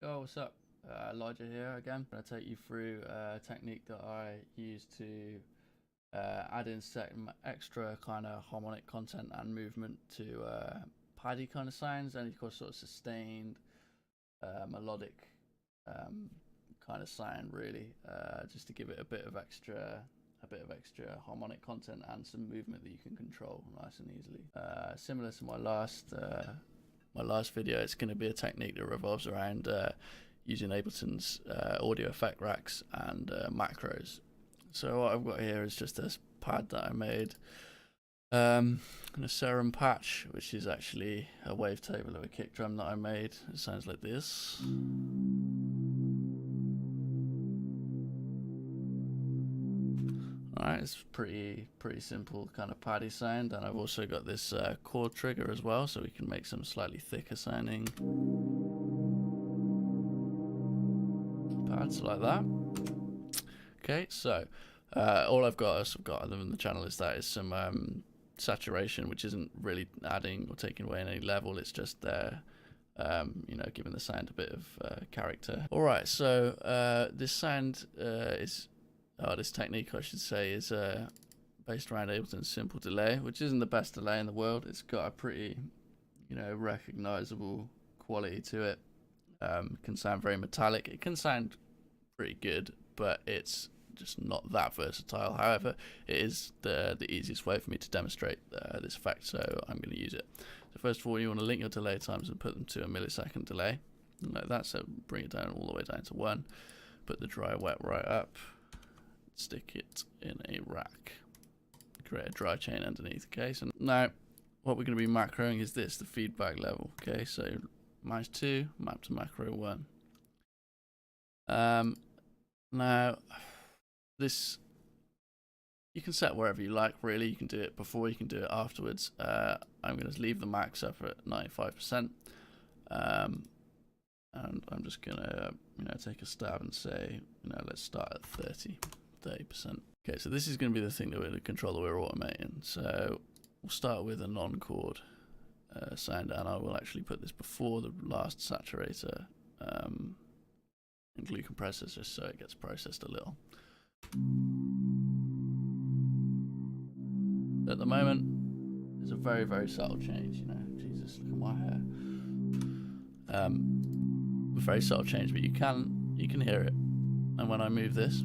Yo, what's up? Elijah here again. I'm going to take you through a technique that I use to add in some extra kind of harmonic content and movement to paddy kind of sounds, and of course sort of sustained melodic kind of sound, really, just to give it a bit of extra harmonic content and some movement that you can control nice and easily. Similar to my last video, it's going to be a technique that revolves around using Ableton's audio effect racks and macros. So what I've got here is just this pad that I made, and a serum patch, which is actually a wavetable of a kick drum that I made. It sounds like this. Alright, it's pretty simple kind of paddy sound, and I've also got this chord trigger as well, so we can make some slightly thicker sounding pads like that. Okay, so all I've got other than the channel is some saturation, which isn't really adding or taking away any level. It's just there, giving the sound a bit of character. All right, so this sound this technique, I should say, is based around Ableton's simple delay, which isn't the best delay in the world. It's got a pretty, recognizable quality to it. It can sound very metallic. It can sound pretty good, but it's just not that versatile. However, it is the easiest way for me to demonstrate this effect, so I'm going to use it. So first of all, you want to link your delay times and put them to a millisecond delay, like that. So bring it down all the way down to 1. Put the dry wet right up. Stick it in a rack. Create a dry chain underneath. Okay, so now what we're going to be macroing is the feedback level. Okay, so minus 2, map to macro 1. Now this you can set wherever you like, really. You can do it before, you can do it afterwards. I'm going to leave the max up at 95%, and I'm just going to take a stab and say, let's start at 30%. Okay, so this is going to be the thing that the controller we're automating. So we'll start with a non-chord sound, and I will actually put this before the last saturator and glue compressors, just so it gets processed a little. At the moment, there's a very, very subtle change. Jesus, look at my hair. A very subtle change, but you can hear it. And when I move this,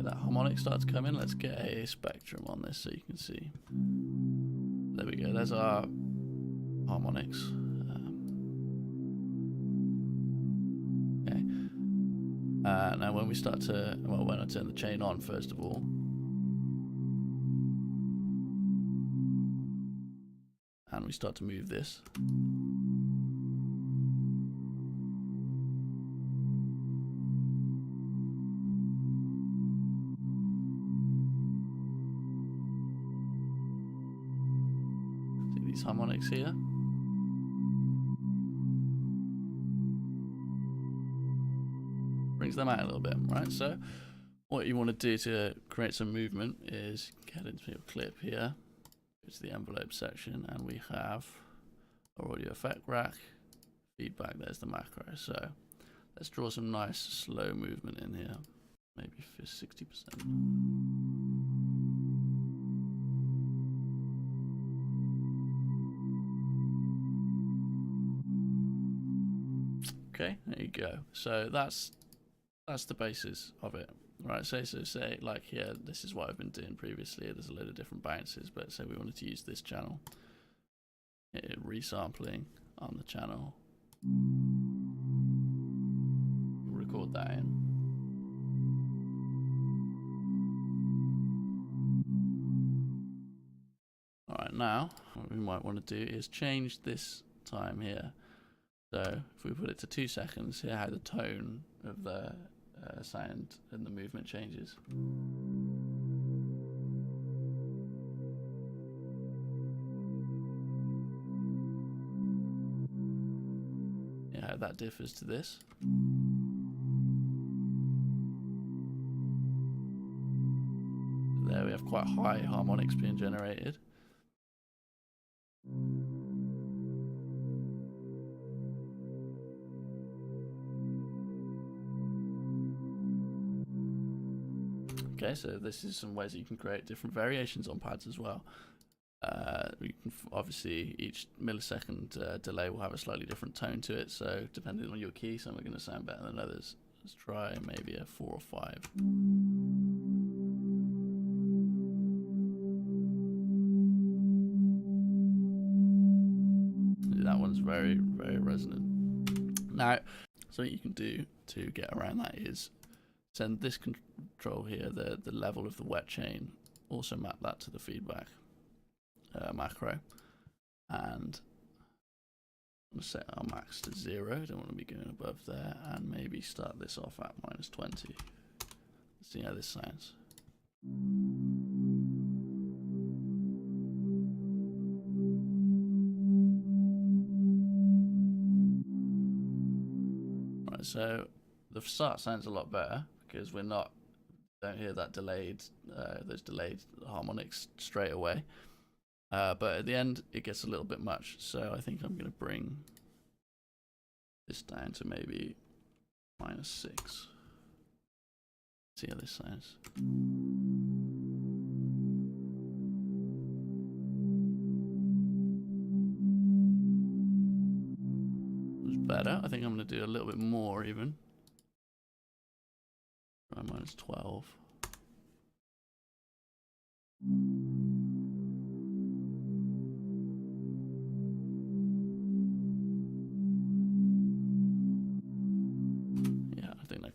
that harmonic starts to come in. Let's get a spectrum on this so you can see. There we go. There's our harmonics. Okay. Now when we start to, when I turn the chain on, first of all, and we start to move this, these harmonics here. Brings them out a little bit, right? So what you want to do to create some movement is get into your clip here. Go to the envelope section, and we have our audio effect rack, feedback, there's the macro. So let's draw some nice slow movement in here, maybe for 60%. Okay, there you go. So that's the basis of it, right? So say like here, this is what I've been doing previously. There's a load of different bounces, but say we wanted to use this channel, resampling on the channel, record that in. All right, now what we might want to do is change this time here. So if we put it to 2 seconds, hear how the tone of the sound and the movement changes. Yeah, how that differs to this. There we have quite high harmonics being generated. Okay, so this is some ways that you can create different variations on pads as well. You can obviously each millisecond delay will have a slightly different tone to it, so depending on your key, some are going to sound better than others. Let's try maybe a 4 or 5. That one's very, very resonant. Now, so what you can do to get around that is send this control here, the level of the wet chain, also map that to the feedback macro, and I'm going to set our max to 0, don't want to be going above there, and maybe start this off at -20. Let's see how this sounds. Right, so the start sounds a lot better because don't hear that those delayed harmonics straight away. But at the end, it gets a little bit much, so I think I'm going to bring this down to maybe -6. See how this sounds. It's better. I think I'm going to do a little bit more even. Try -12.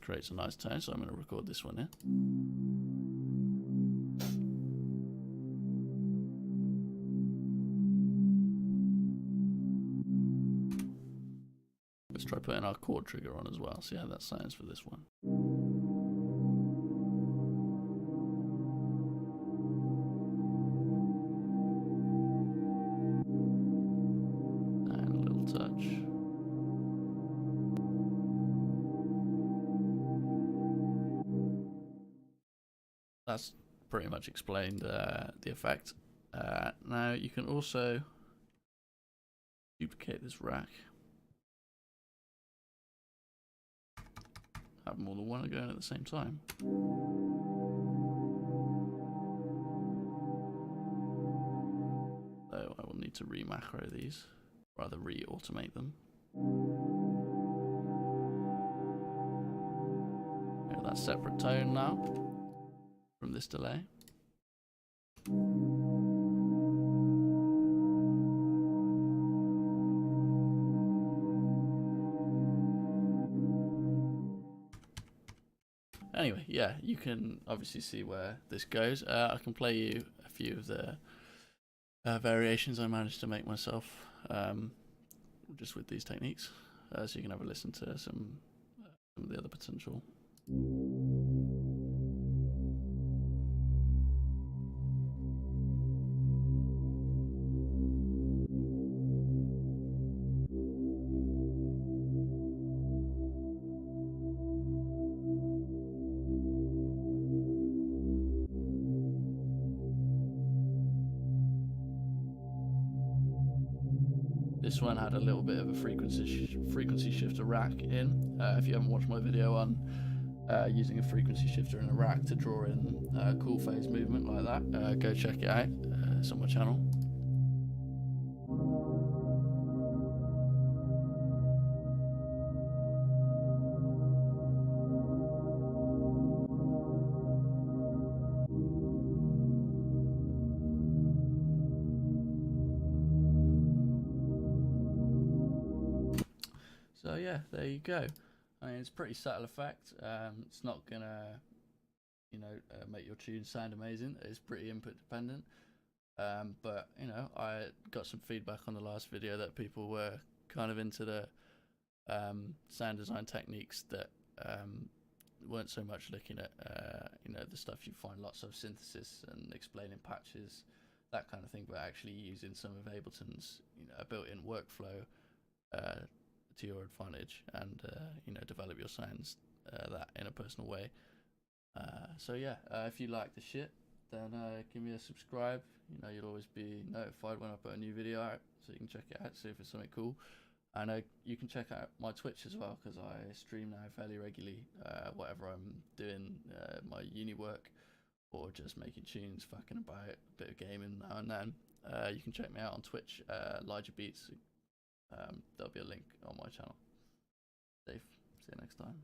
Creates a nice tone, so I'm going to record this one here. Let's try putting our chord trigger on as well, see how that sounds for this one. And a little touch. That's pretty much explained the effect. Now you can also duplicate this rack. Have more than one going at the same time. So I will need to re-macro these, rather re-automate them. Hear that separate tone now from this delay. Anyway, yeah, you can obviously see where this goes. I can play you a few of the variations I managed to make myself just with these techniques, so you can have a listen to some of the other potential. This one had a little bit of a frequency shifter rack in. If you haven't watched my video on using a frequency shifter in a rack to draw in cool phase movement like that, go check it out. It's on my channel. So yeah, there you go. I mean, it's a pretty subtle effect. It's not gonna, make your tune sound amazing. It's pretty input dependent. But I got some feedback on the last video that people were kind of into the sound design techniques that weren't so much looking at the stuff you find lots of synthesis and explaining patches, that kind of thing, but actually using some of Ableton's built-in workflow to your advantage, and develop your sounds that in a personal way. So yeah, if you like the shit, then give me a subscribe. You'll always be notified when I put a new video out, so you can check it out, see if it's something cool. And you can check out my Twitch as well, because I stream now fairly regularly, whatever I'm doing, my uni work, or just making tunes, fucking about, a bit of gaming now and then. You can check me out on Twitch, Elijah Beats. There'll be a link on my channel. Safe. See you next time.